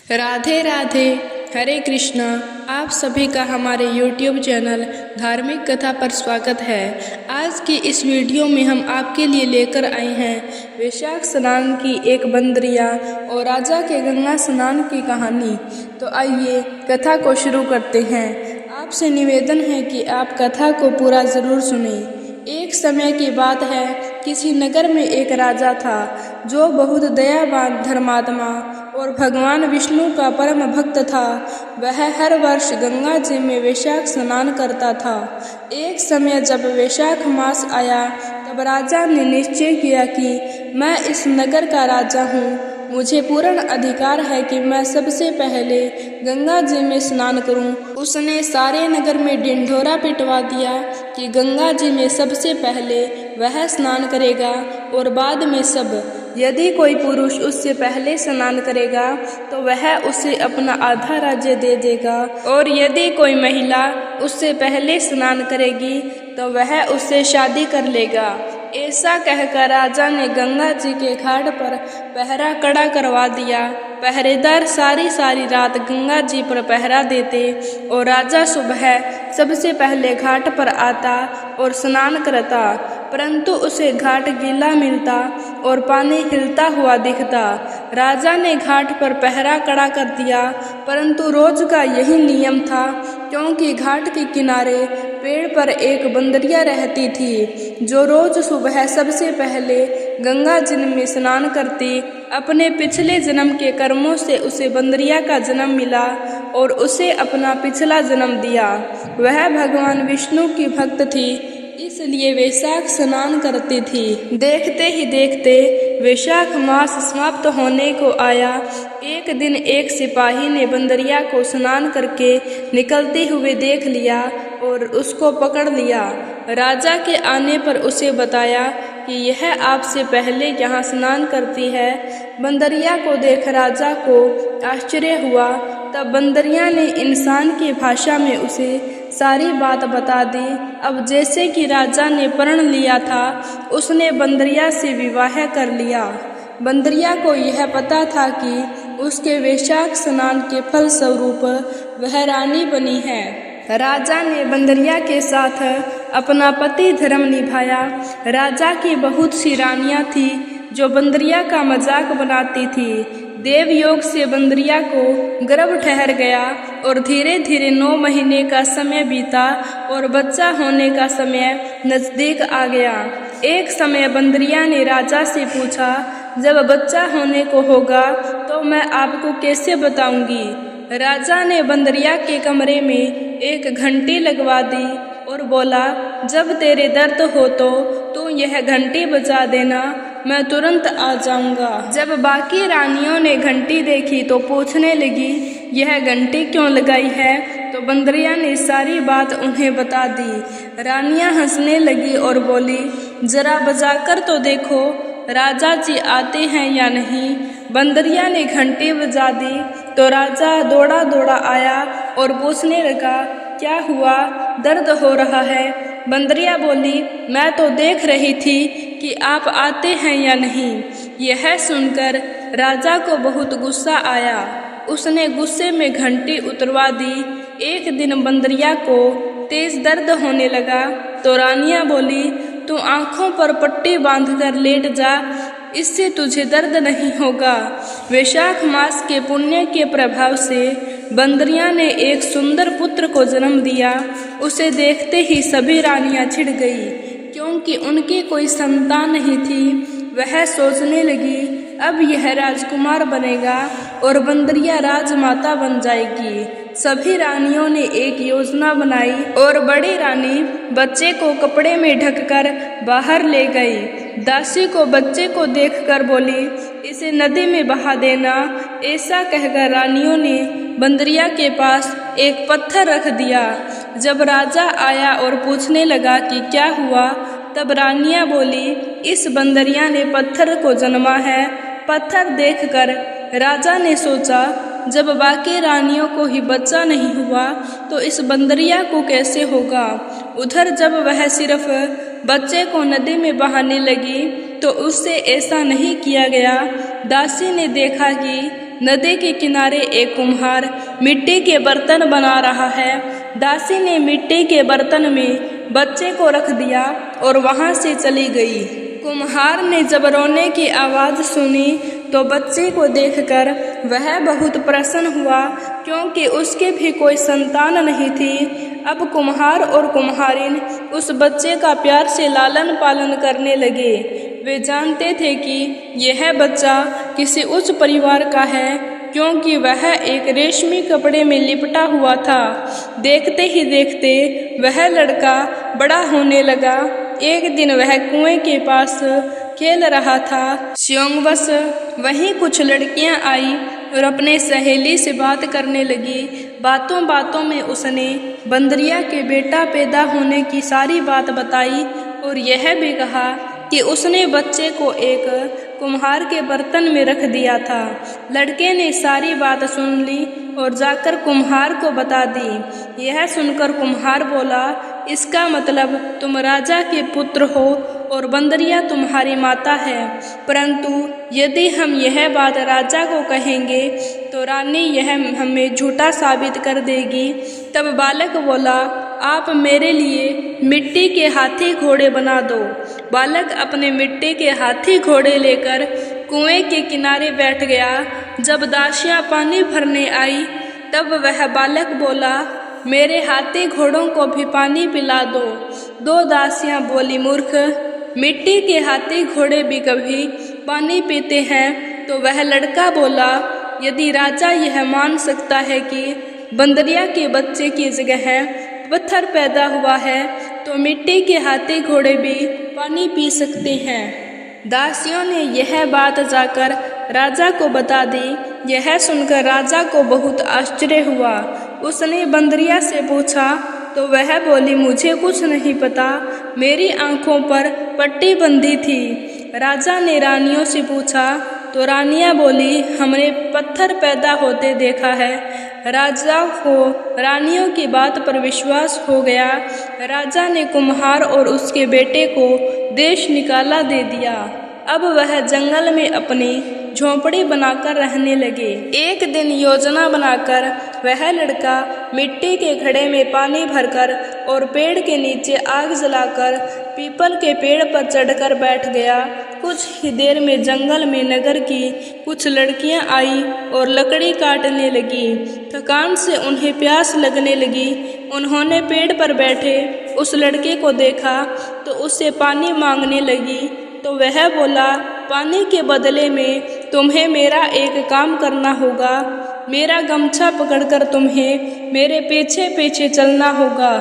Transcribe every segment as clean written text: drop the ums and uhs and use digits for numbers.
राधे राधे, हरे कृष्णा। आप सभी का हमारे YouTube चैनल धार्मिक कथा पर स्वागत है। आज की इस वीडियो में हम आपके लिए लेकर आए हैं वैशाख स्नान की एक बंदरिया और राजा के गंगा स्नान की कहानी। तो आइए कथा को शुरू करते हैं। आपसे निवेदन है कि आप कथा को पूरा ज़रूर सुनें। एक समय की बात है, किसी नगर में एक राजा था जो बहुत दयावान, धर्मात्मा और भगवान विष्णु का परम भक्त था। वह हर वर्ष गंगा जी में वैशाख स्नान करता था। एक समय जब वैशाख मास आया तब राजा ने निश्चय किया कि मैं इस नगर का राजा हूँ, मुझे पूर्ण अधिकार है कि मैं सबसे पहले गंगा जी में स्नान करूं। उसने सारे नगर में ढिंढोरा पिटवा दिया कि गंगा जी में सबसे पहले वह स्नान करेगा और बाद में सब। यदि कोई पुरुष उससे पहले स्नान करेगा तो वह उसे अपना आधा राज्य दे देगा, और यदि कोई महिला उससे पहले स्नान करेगी तो वह उससे शादी कर लेगा। ऐसा कहकर राजा ने गंगा जी के घाट पर पहरा कड़ा करवा दिया। पहरेदार सारी सारी रात गंगा जी पर पहरा देते और राजा सुबह सबसे पहले घाट पर आता और स्नान करता, परंतु उसे घाट गीला मिलता और पानी हिलता हुआ दिखता। राजा ने घाट पर पहरा कड़ा कर दिया, परंतु रोज का यही नियम था, क्योंकि घाट के किनारे पेड़ पर एक बंदरिया रहती थी जो रोज सुबह सबसे पहले गंगा जी में स्नान करती। अपने पिछले जन्म के कर्मों से उसे बंदरिया का जन्म मिला और उसे अपना पिछला जन्म दिया। वह भगवान विष्णु की भक्त थी, इसलिए वैशाख स्नान करती थी। देखते ही देखते वैशाख मास समाप्त होने को आया। एक दिन एक सिपाही ने बंदरिया को स्नान करके निकलते हुए देख लिया और उसको पकड़ लिया। राजा के आने पर उसे बताया कि यह आपसे पहले यहाँ स्नान करती है। बंदरिया को देख राजा को आश्चर्य हुआ। तब बंदरिया ने इंसान की भाषा में उसे सारी बात बता दी। अब जैसे कि राजा ने प्रण लिया था, उसने बंदरिया से विवाह कर लिया। बंदरिया को यह पता था कि उसके वैशाख स्नान के फल स्वरूप वह रानी बनी है। राजा ने बंदरिया के साथ अपना पति धर्म निभाया। राजा की बहुत सी रानियां थी जो बंदरिया का मजाक बनाती थी। देवयोग से बंदरिया को गर्भ ठहर गया और धीरे धीरे 9 महीने का समय बीता और बच्चा होने का समय नजदीक आ गया। एक समय बंदरिया ने राजा से पूछा, जब बच्चा होने को होगा तो मैं आपको कैसे बताऊंगी। राजा ने बंदरिया के कमरे में एक घंटी लगवा दी और बोला, जब तेरे दर्द हो तो तू यह घंटी बजा देना, मैं तुरंत आ जाऊंगा। जब बाकी रानियों ने घंटी देखी तो पूछने लगी, यह घंटी क्यों लगाई है। तो बंदरिया ने सारी बात उन्हें बता दी। रानियां हंसने लगी और बोली, जरा बजाकर तो देखो राजा जी आते हैं या नहीं। बंदरिया ने घंटी बजा दी तो राजा दौड़ा दौड़ा आया और पूछने लगा, क्या हुआ, दर्द हो रहा है। बंदरिया बोली, मैं तो देख रही थी कि आप आते हैं या नहीं। यह सुनकर राजा को बहुत गुस्सा आया। उसने गुस्से में घंटी उतरवा दी। एक दिन बंदरिया को तेज दर्द होने लगा तो रानियां बोली, तू आंखों पर पट्टी बांधकर लेट जा, इससे तुझे दर्द नहीं होगा। वैशाख मास के पुण्य के प्रभाव से बंदरिया ने एक सुंदर पुत्र को जन्म दिया। उसे देखते ही सभी रानियां छिड़ गई, क्योंकि उनकी कोई संतान नहीं थी। वह सोचने लगी, अब यह राजकुमार बनेगा और बंदरिया राजमाता बन जाएगी। सभी रानियों ने एक योजना बनाई और बड़ी रानी बच्चे को कपड़े में ढककर बाहर ले गई। दासी को बच्चे को देखकर बोली, इसे नदी में बहा देना। ऐसा कहकर रानियों ने बंदरिया के पास एक पत्थर रख दिया। जब राजा आया और पूछने लगा कि क्या हुआ, तब रानियां बोली, इस बंदरिया ने पत्थर को जन्मा है। पत्थर देखकर राजा ने सोचा, जब बाकी रानियों को ही बच्चा नहीं हुआ तो इस बंदरिया को कैसे होगा। उधर जब वह सिर्फ बच्चे को नदी में बहाने लगी तो उससे ऐसा नहीं किया गया। दासी ने देखा कि नदी के किनारे एक कुम्हार मिट्टी के बर्तन बना रहा है। दासी ने मिट्टी के बर्तन में बच्चे को रख दिया और वहाँ से चली गई। कुम्हार ने जब रोने की आवाज़ सुनी तो बच्चे को देखकर वह बहुत प्रसन्न हुआ, क्योंकि उसके भी कोई संतान नहीं थी। अब कुम्हार और कुम्हारिन उस बच्चे का प्यार से लालन पालन करने लगे। वे जानते थे कि यह बच्चा किसी उच्च परिवार का है, क्योंकि वह एक रेशमी कपड़े में लिपटा हुआ था। देखते ही देखते वह लड़का बड़ा होने लगा। एक दिन वह कुएं के पास खेल रहा था। स्योंवश वहीं कुछ लड़कियां आई और अपने सहेली से बात करने लगी। बातों बातों में उसने बंदरिया के बेटा पैदा होने की सारी बात बताई और यह भी कहा कि उसने बच्चे को एक कुम्हार के बर्तन में रख दिया था। लड़के ने सारी बात सुन ली और जाकर कुम्हार को बता दी। यह सुनकर कुम्हार बोला, इसका मतलब तुम राजा के पुत्र हो और बंदरिया तुम्हारी माता है। परंतु यदि हम यह बात राजा को कहेंगे तो रानी यह हमें झूठा साबित कर देगी। तब बालक बोला, आप मेरे लिए मिट्टी के हाथी घोड़े बना दो। बालक अपने मिट्टी के हाथी घोड़े लेकर कुएं के किनारे बैठ गया। जब दासियां पानी भरने आई तब वह बालक बोला, मेरे हाथी घोड़ों को भी पानी पिला दो। दो दासियां बोली, मूर्ख, मिट्टी के हाथी घोड़े भी कभी पानी पीते हैं। तो वह लड़का बोला, यदि राजा यह मान सकता है कि बंदरिया के बच्चे की जगह पत्थर पैदा हुआ है तो मिट्टी के हाथी घोड़े भी पानी पी सकते हैं। दासियों ने यह बात जाकर राजा को बता दी। यह सुनकर राजा को बहुत आश्चर्य हुआ। उसने बंदरिया से पूछा तो वह बोली, मुझे कुछ नहीं पता, मेरी आंखों पर पट्टी बंधी थी। राजा ने रानियों से पूछा तो रानियां बोली, हमने पत्थर पैदा होते देखा है। राजा को रानियों की बात पर विश्वास हो गया। राजा ने कुम्हार और उसके बेटे को देश निकाला दे दिया। अब वह जंगल में अपनी झोंपड़ी बनाकर रहने लगे। एक दिन योजना बनाकर वह लड़का मिट्टी के घड़े में पानी भरकर और पेड़ के नीचे आग जलाकर पीपल के पेड़ पर चढ़कर बैठ गया। कुछ ही देर में जंगल में नगर की कुछ लड़कियां आई और लकड़ी काटने लगी। थकान से उन्हें प्यास लगने लगी। उन्होंने पेड़ पर बैठे उस लड़के को देखा तो उससे पानी मांगने लगी। तो वह बोला, पानी के बदले में तुम्हें मेरा एक काम करना होगा। मेरा गमछा पकड़कर तुम्हें मेरे पीछे पीछे चलना होगा।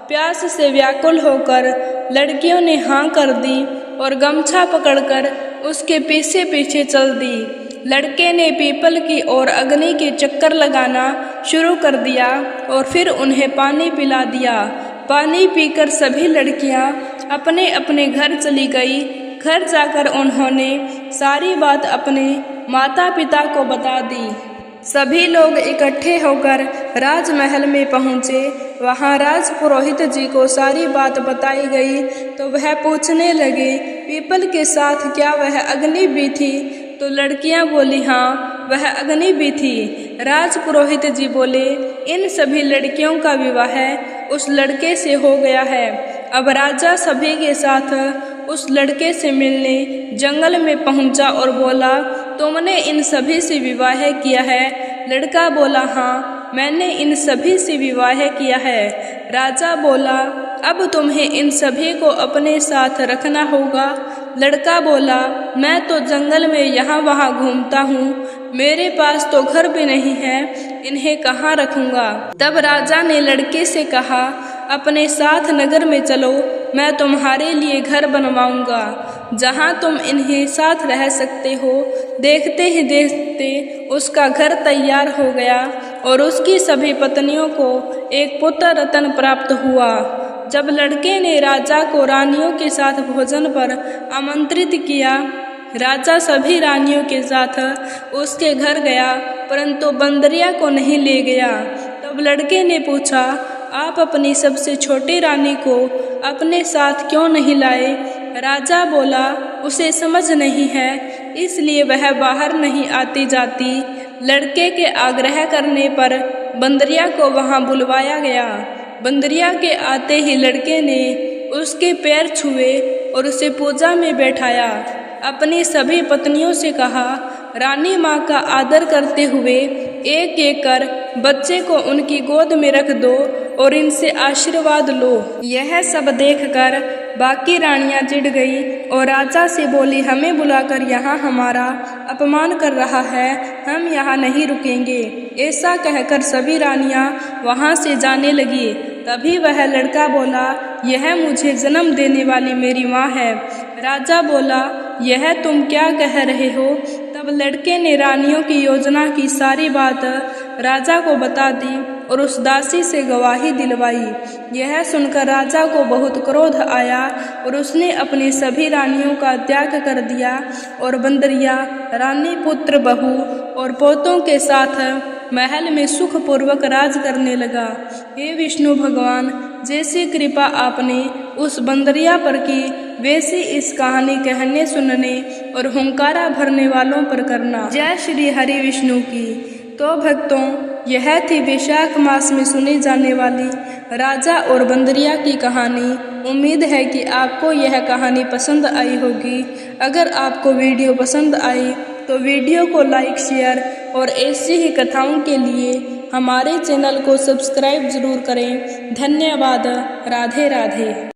प्यास से व्याकुल होकर लड़कियों ने हाँ कर दी और गमछा पकड़कर उसके पीछे पीछे चल दी। लड़के ने पीपल की ओर अग्नि के चक्कर लगाना शुरू कर दिया और फिर उन्हें पानी पिला दिया। पानी पीकर सभी लड़कियां अपने अपने घर चली गई। घर जाकर उन्होंने सारी बात अपने माता पिता को बता दी। सभी लोग इकट्ठे होकर राजमहल में पहुँचे। वहाँ राजपुरोहित जी को सारी बात बताई गई तो वह पूछने लगे, पीपल के साथ क्या वह अग्नि भी थी? तो लड़कियां बोली, हाँ, वह अग्नि भी थी। राजपुरोहित जी बोले, इन सभी लड़कियों का विवाह उस लड़के से हो गया है। अब राजा सभी के साथ उस लड़के से मिलने जंगल में पहुंचा और बोला, तुमने इन सभी से विवाह किया है? लड़का बोला, हाँ, मैंने इन सभी से विवाह किया है। राजा बोला, अब तुम्हें इन सभी को अपने साथ रखना होगा। लड़का बोला, मैं तो जंगल में यहाँ वहाँ घूमता हूँ, मेरे पास तो घर भी नहीं है, इन्हें कहाँ रखूँगा। तब राजा ने लड़के से कहा, अपने साथ नगर में चलो, मैं तुम्हारे लिए घर बनवाऊंगा जहाँ तुम इन्हें साथ रह सकते हो। देखते ही देखते उसका घर तैयार हो गया और उसकी सभी पत्नियों को एक पुत्र रत्न प्राप्त हुआ। जब लड़के ने राजा को रानियों के साथ भोजन पर आमंत्रित किया, राजा सभी रानियों के साथ उसके घर गया, परंतु बंदरिया को नहीं ले गया। तब लड़के ने पूछा, आप अपनी सबसे छोटी रानी को अपने साथ क्यों नहीं लाए? राजा बोला, उसे समझ नहीं है, इसलिए वह बाहर नहीं आती जाती। लड़के के आग्रह करने पर बंदरिया को वहां बुलवाया गया। बंदरिया के आते ही लड़के ने उसके पैर छुए और उसे पूजा में बैठाया। अपनी सभी पत्नियों से कहा, रानी माँ का आदर करते हुए एक एक कर बच्चे को उनकी गोद में रख दो और इनसे आशीर्वाद लो। यह सब देखकर बाकी रानियां चिढ़ गई और राजा से बोली, हमें बुलाकर यहाँ हमारा अपमान कर रहा है, हम यहाँ नहीं रुकेंगे। ऐसा कहकर सभी रानियां वहाँ से जाने लगी। तभी वह लड़का बोला, यह मुझे जन्म देने वाली मेरी माँ है। राजा बोला, यह तुम क्या कह रहे हो? तब लड़के ने रानियों की योजना की सारी बात राजा को बता दी और उस दासी से गवाही दिलवाई। यह सुनकर राजा को बहुत क्रोध आया और उसने अपनी सभी रानियों का त्याग कर दिया और बंदरिया रानी पुत्र बहू और पोतों के साथ महल में सुखपूर्वक राज करने लगा। हे विष्णु भगवान, जैसी कृपा आपने उस बंदरिया पर की, वैसी इस कहानी कहने सुनने और हुंकारा भरने वालों पर करना। जय श्री हरि विष्णु की। तो भक्तों, यह थी वैशाख मास में सुनी जाने वाली राजा और बंदरिया की कहानी। उम्मीद है कि आपको यह कहानी पसंद आई होगी। अगर आपको वीडियो पसंद आई तो वीडियो को लाइक, शेयर और ऐसी ही कथाओं के लिए हमारे चैनल को सब्सक्राइब जरूर करें। धन्यवाद। राधे राधे।